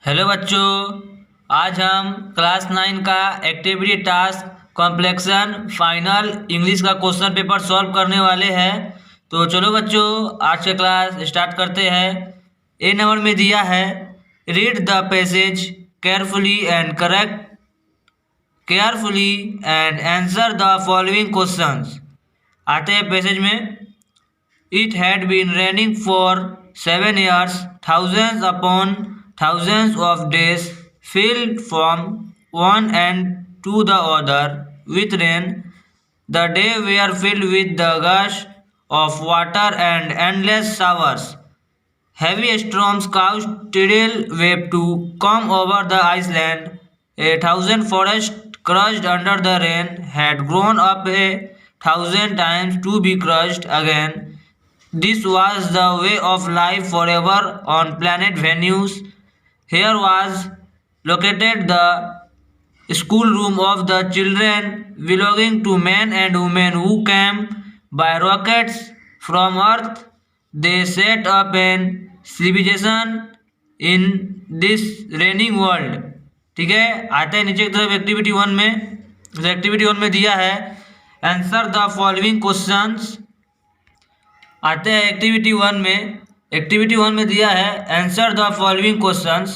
Hello बच्चों, आज हम क्लास 9 का activity task complexion final English का क्वेश्चन पेपर सॉल्व करने वाले हैं। तो चलो बच्चों, आज का क्लास स्टार्ट करते हैं। ए नंबर में दिया है, read the passage carefully and answer the following questions. आते हैं पैसेज में। It had been raining for 7 years, thousands upon thousands of days filled from one end to the other with rain. The days were filled with the gush of water and endless showers. Heavy storms caused tidal wave to come over the island. A thousand forests crushed under the rain had grown up a thousand times to be crushed again. This was the way of life forever on planet Venus. Here was located the schoolroom of the children belonging to men and women who came by rockets from Earth. They set up an civilization in this raining world. ठीक है, आते हैं नीचे की तरफ activity 1 में। Activity 1 में दिया है आंसर द फॉलोइंग क्वेश्चंस। आते हैं एक्टिविटी 1 में। एक्टिविटी 1 में दिया है आंसर द फॉलोइंग क्वेश्चंस।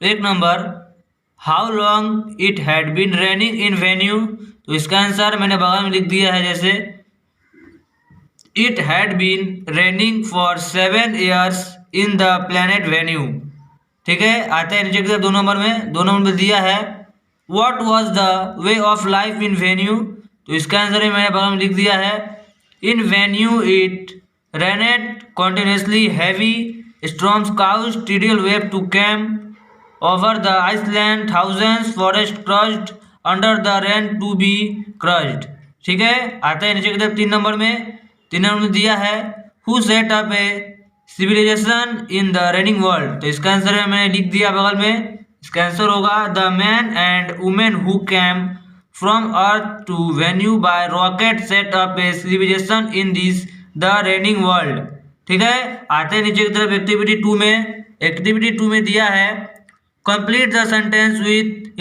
एक नंबर, how long it had been raining in Venus. तो इसका आंसर मैंने बगल में लिख दिया है, जैसे it had been raining for 7 years in the planet Venus. ठीक है, आते हैं नीचे की तरफ 2 नंबर में। 2 नंबर में दिया है what was the way of life in Venus. तो इसका आंसर भी मैंने बगल में लिख दिया है, in Venus it rained continuously, heavy storms caused tidal wave to come over the island, thousands forests crushed under the rain to be crushed। ठीक है, आते हैं नीचे की तरफ 3 नंबर में। 3 नंबर में दिया है who set up a civilization in the raining world। तो इसका आंसर है मैंने लिख दिया बगल में। इसका आंसर होगा the men and women who came from earth to Venus by rocket set up a civilization in this the raining world. ठीक है, आते हैं नीचे की तरफ एक्टिविटी 2 में। एक्टिविटी 2 में दिया है complete the sentence with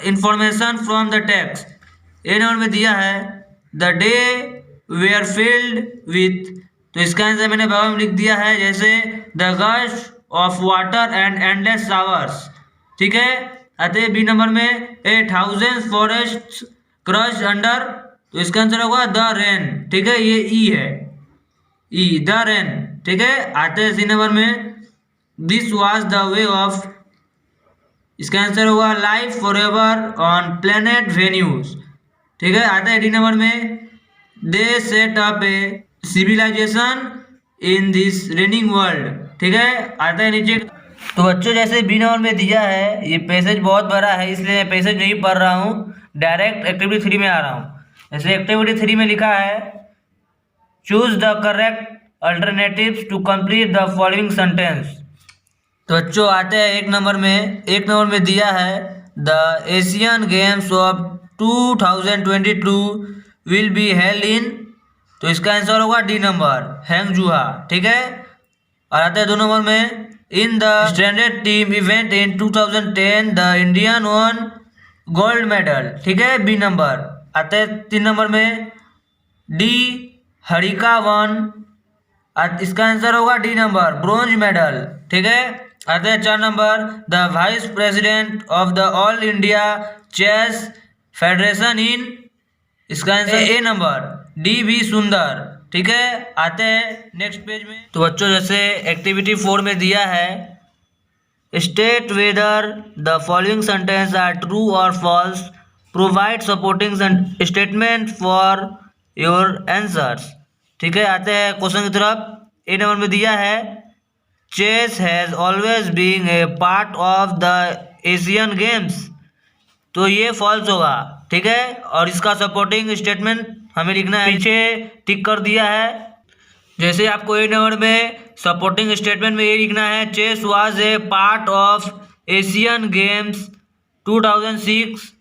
information from the text. A number में दिया है the day were filled with. तो इसका आंसर मैंने बगल में लिख दिया है, जैसे the gush of water and endless showers. ठीक है, आते हैं बी नंबर में, a thousand forest crash under. तो इसका आंसर होगा द रेन। ठीक है, ये ई है, ई द रेन। ठीक है, आते हैं सी नंबर में, this was the way of. इसका आंसर होगा life forever on planet Venus. ठीक है, आते हैं डी नंबर में, they set up a civilization in this raining world. ठीक है, आते हैं नीचे। तो बच्चों, जैसे बी नंबर में दिया है, ये पैसेज बहुत बड़ा है इसलिए मैं पैसेज नहीं पढ़ रहा हूँ, डायरेक्ट एक्टिविटी 3 में आ रहा हूँ। जैसे एक्टिविटी 3 में लिखा है choose the correct alternatives to complete the following sentence. तो बच्चों, आते हैं 1 नंबर में। 1 नंबर में दिया है the Asian Games of 2022 will be held in. तो इसका आंसर होगा डी नंबर, हैंगजुहा। ठीक है, और आते हैं 2 नंबर में, in the standard team event in 2010 the Indian won gold medal. ठीक है, बी नंबर। आते हैं 3 नंबर में, डी हरिका वन। इसका आंसर होगा डी नंबर, ब्रोंज मेडल। ठीक है, आते हैं 4 number, the vice president of the All India chess federation in. इसका answer A number, D V Sundar. ठीक है, आते हैं नेक्स्ट पेज में। तो बच्चों, जैसे एक्टिविटी 4 में दिया है state whether the following sentence are true और false, provide supporting statement for your answers. ठीक है, आते हैं क्वेश्चन की तरफ। ए नंबर में दिया है chess has always been a part of the Asian games. तो ये फॉल्स होगा। ठीक है, और इसका सपोर्टिंग स्टेटमेंट हमें लिखना है, पीछे टिक कर दिया है। जैसे आपको ए नंबर में सपोर्टिंग स्टेटमेंट में ये लिखना है, chess was a part of Asian games 2006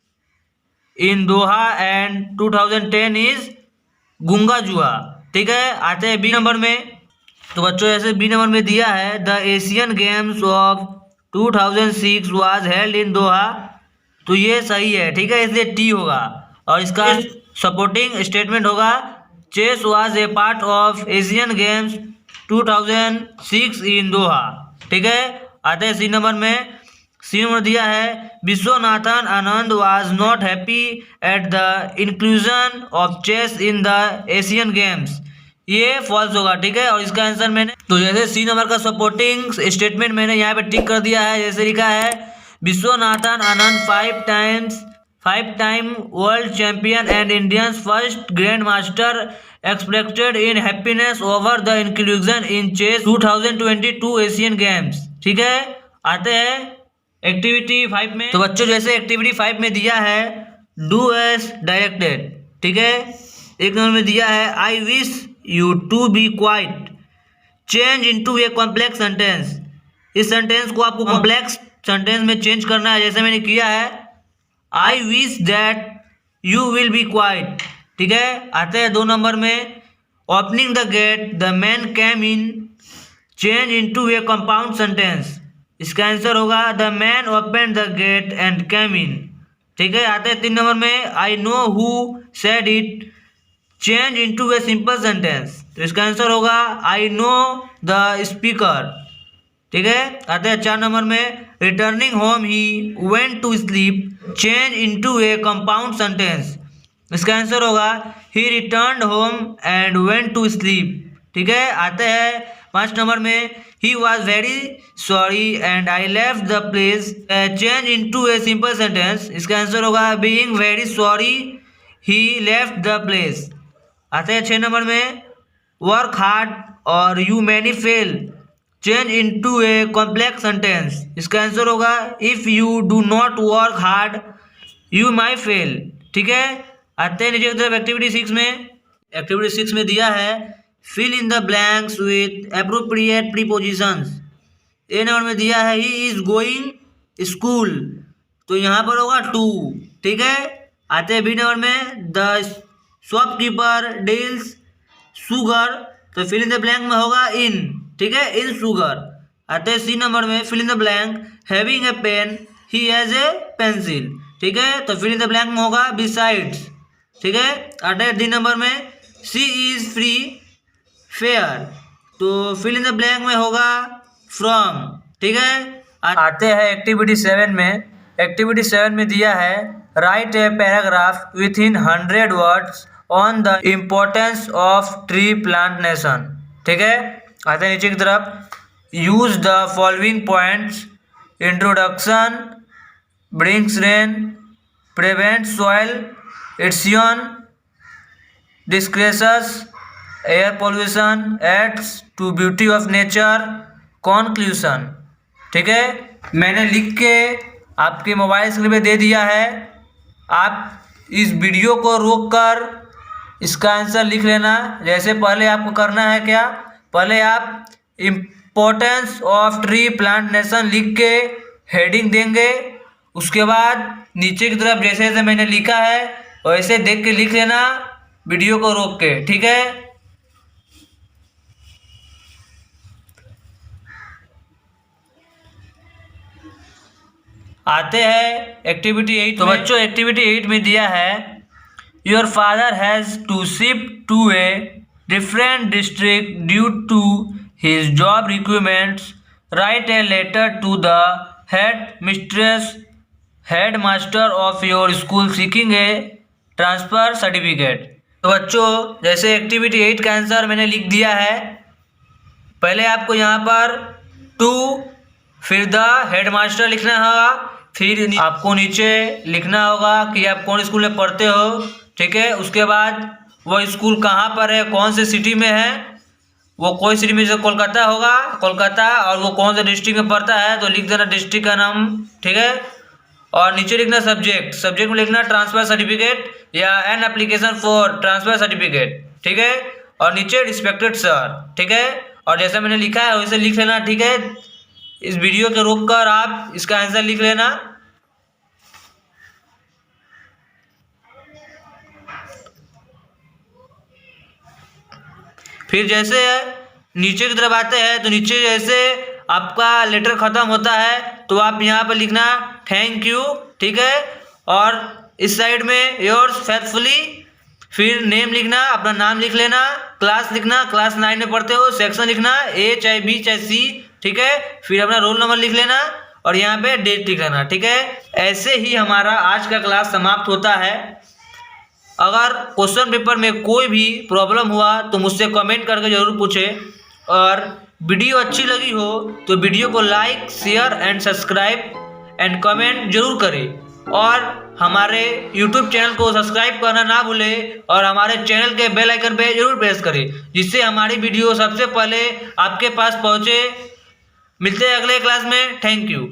in Doha and 2010 is Guangzhou. ठीक है, आते हैं बी नंबर में। तो बच्चों, जैसे बी नंबर में दिया है the Asian Games of 2006 was held in Doha, तो ये सही है, ठीक है, इसलिए टी होगा। और इसका सपोर्टिंग स्टेटमेंट होगा chess was a part of Asian games 2006 in Doha, ठीक है। आते हैं सी नंबर में। सी नंबर दिया है Viswanathan Anand was not happy at the inclusion of chess in the Asian Games, ये फॉल्स होगा, ठीक है। और इसका आंसर मैंने तो जैसे सी नंबर का सपोर्टिंग स्टेटमेंट मैंने यहाँ पे टिक कर दिया है। जैसे लिखा है Viswanathan Anand five time world champion and Indian first grand master expected in happiness over the inclusion in chess 2022 Asian Games, ठीक है। आते हैं एक्टिविटी 5 में। तो बच्चों जैसे एक्टिविटी 5 में दिया है डू एज डायरेक्टेड, ठीक है। एक नंबर में दिया है I wish you to be quiet, change into a complex sentence. इस सेंटेंस को आपको कॉम्प्लेक्स सेंटेंस में चेंज करना है, जैसे मैंने किया है I wish that you will be quite, ठीक है। आते हैं 2 नंबर में opening the gate the man came in, change into a compound sentence. इसका आंसर होगा the man open the gate and came in, ठीक है। आते हैं 3 नंबर में I know who said it, change into a simple sentence. तो इसका answer होगा आई नो द स्पीकर, ठीक है। आते हैं 4 नंबर में returning home he went to sleep, change into a compound sentence. इसका आंसर होगा he returned home and went to sleep, ठीक है। आते हैं 5 नंबर में he was very sorry and I left the place, change into a simple sentence. इसका answer होगा being very sorry he left the place. आते हैं 6 नंबर में work hard or you many fail, change into a complex sentence. इसका answer होगा if you do not work hard you my fail, ठीक है। आते हैं नीचे की तरफ एक्टिविटी 6 में। एक्टिविटी 6 में दिया है fill in the blanks with appropriate prepositions. A number में दिया है ही इज गोइंग स्कूल, तो यहाँ पर होगा टू, ठीक है। आते हैं बी नंबर में द शॉपकीपर डील्स शुगर, तो फिल इन द ब्लैंक में होगा इन, ठीक है, इन शुगर। आते हैं सी नंबर में fill in the blank having a pen he has a pencil, ठीक है, तो फिल इन द ब्लैंक में होगा बिसाइड्स, ठीक है। आते हैं डी नंबर में सी इज फ्री फेयर, तो फिल इन द ब्लैंक में होगा फ्रॉम, ठीक है। आते हैं एक्टिविटी 7 में। एक्टिविटी 7 में दिया है write a paragraph within 100 words on the importance of tree plantation, ठीक है। आते हैं नीचे की तरफ use the following points introduction, brings rain, prevent soil erosion, decreases air pollution, adds to beauty of nature, conclusion, ठीक है। मैंने लिख के आपके मोबाइल स्क्रीन पे दे दिया है, आप इस वीडियो को रोक कर इसका आंसर लिख लेना। जैसे पहले आपको करना है क्या, पहले आप इम्पोर्टेंस ऑफ ट्री प्लांटेशन लिख के हेडिंग देंगे, उसके बाद नीचे की तरफ जैसे जैसे मैंने लिखा है वैसे देख के लिख लेना वीडियो को रोक के, ठीक है। आते हैं एक्टिविटी 8 तो बच्चों एक्टिविटी 8 में दिया है your father has to shift to a different district due to his job requirements, write a letter to the head master of your school seeking a transfer certificate. तो बच्चों जैसे एक्टिविटी 8 का answer मैंने लिख दिया है, पहले आपको यहाँ पर टू फिर द हेड मास्टर लिखना होगा, फिर आपको नीचे लिखना होगा कि आप कौन स्कूल में पढ़ते हो, ठीक है। उसके बाद वो स्कूल कहाँ पर है, कौन से सिटी में है, वो कोई सिटी में जैसे कोलकाता होगा कोलकाता, और वो कौन से डिस्ट्रिक्ट में पड़ता है तो लिख देना डिस्ट्रिक्ट का नाम, ठीक है। और नीचे लिखना सब्जेक्ट में लिखना ट्रांसफ़र सर्टिफिकेट या an application for transfer certificate, ठीक है। और नीचे रिस्पेक्टेड सर, ठीक है। और जैसा मैंने लिखा है वैसे लिख लेना, ठीक है। इस वीडियो के रोक कर आप इसका आंसर लिख लेना। फिर जैसे नीचे की तरफ आते हैं तो नीचे जैसे आपका लेटर ख़त्म होता है तो आप यहाँ पर लिखना थैंक यू, ठीक है। और इस साइड में योर्स फेथफुली, फिर नेम लिखना, अपना नाम लिख लेना, क्लास लिखना, क्लास 9 में पढ़ते हो, सेक्शन लिखना A चाहे B चाहे C, ठीक है। फिर अपना रोल नंबर लिख लेना और यहाँ पे डेट लिख लेना, ठीक है। ऐसे ही हमारा आज का क्लास समाप्त होता है। अगर क्वेश्चन पेपर में कोई भी प्रॉब्लम हुआ तो मुझसे कमेंट करके ज़रूर पूछें और वीडियो अच्छी लगी हो तो वीडियो को like, share and subscribe and comment जरूर करें और हमारे YouTube चैनल को सब्सक्राइब करना ना भूलें और हमारे चैनल के बेल आइकन पे जरूर प्रेस करें जिससे हमारी वीडियो सबसे पहले आपके पास पहुँचे। मिलते हैं अगले क्लास में। Thank you.